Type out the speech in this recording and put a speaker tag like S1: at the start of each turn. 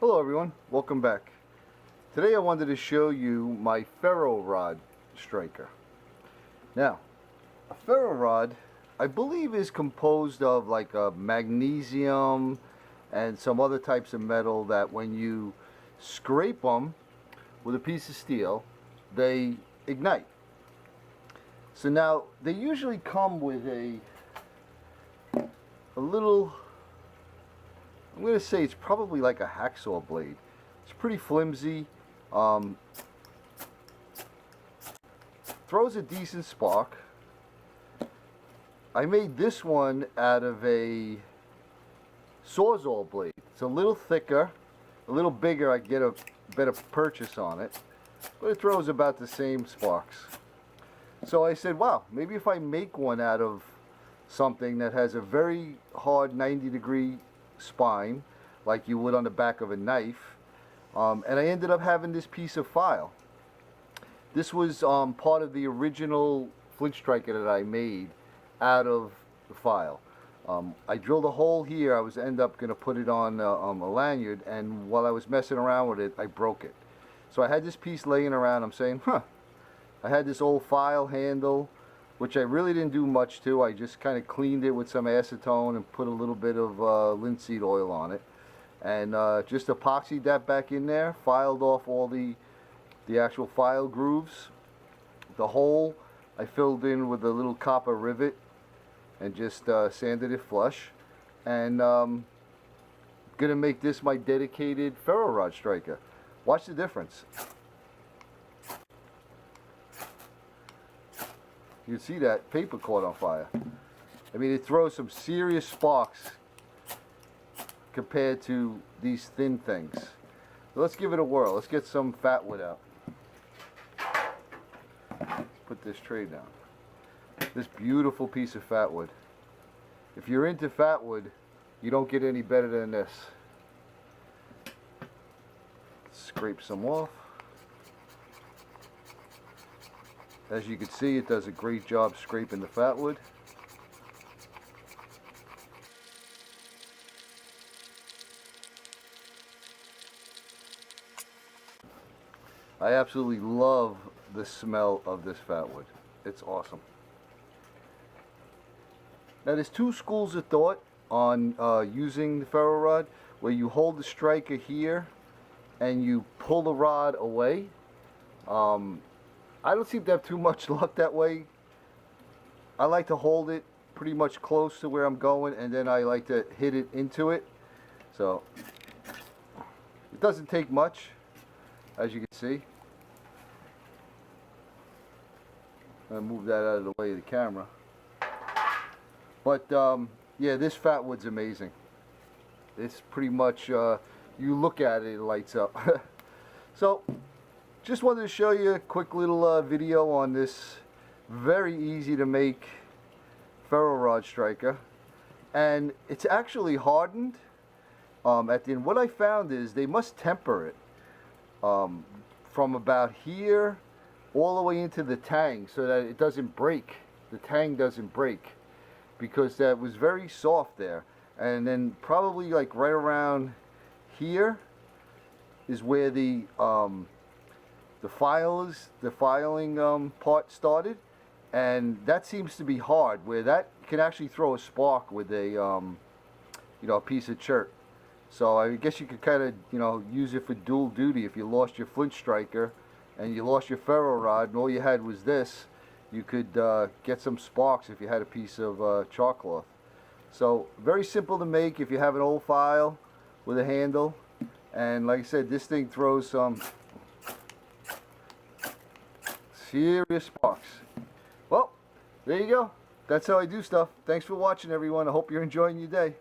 S1: Hello everyone, welcome back. Today I wanted to show you my ferro rod striker. Now, a ferro rod I believe is composed of like a magnesium and some other types of metal that when you scrape them with a piece of steel, they ignite. So now they usually come with a little, I'm going to say it's probably like a hacksaw blade. It's pretty flimsy, throws a decent spark. I made this one out of a Sawzall blade. It's a little thicker, a little bigger. I get a better purchase on it, but it throws about the same sparks. So I said, wow, maybe if I make one out of something that has a very hard 90-degree spine like you would on the back of a knife, and I ended up having this piece of file. This was part of the original flint striker that I made out of the file. I drilled a hole here. I was end up going to put it on a lanyard, and while I was messing around with it, I broke it. So I had this piece laying around. I'm saying, I had this old file handle, which I really didn't do much to. I just kind of cleaned it with some acetone and put a little bit of linseed oil on it, and just epoxied that back in there, filed off all the actual file grooves. The hole I filled in with a little copper rivet and just sanded it flush, and gonna make this my dedicated ferro rod striker. Watch the difference. You can see that paper caught on fire. I mean, it throws some serious sparks compared to these thin things. So let's give it a whirl. Let's get some fat wood out. Put this tray down. This beautiful piece of fat wood. If you're into fat wood, you don't get any better than this. Scrape some off. As you can see, it does a great job scraping the fat wood. I absolutely love the smell of this fat wood. It's awesome. Now there's two schools of thought on using the ferro rod, where you hold the striker here and you pull the rod away. I don't seem to have too much luck that way. I like to hold it pretty much close to where I'm going, and then I like to hit it into it. So it doesn't take much, as you can see. I'm gonna move that out of the way of the camera. But yeah, this fat wood's amazing. It's pretty much, you look at it, it lights up. So just wanted to show you a quick little video on this very easy to make ferro rod striker, and it's actually hardened at the end. What I found is they must temper it from about here all the way into the tang so that it doesn't break. The tang doesn't break, because that was very soft there. And then probably like right around here is where the filing part started, and that seems to be hard, where that can actually throw a spark with a a piece of chert. So I guess you could kind of use it for dual duty. If you lost your flint striker and you lost your ferro rod and all you had was this, you could get some sparks if you had a piece of chalk cloth. So very simple to make if you have an old file with a handle, and like I said, this thing throws some serious sparks. Well, there you go. That's how I do stuff. Thanks for watching, everyone. I hope you're enjoying your day.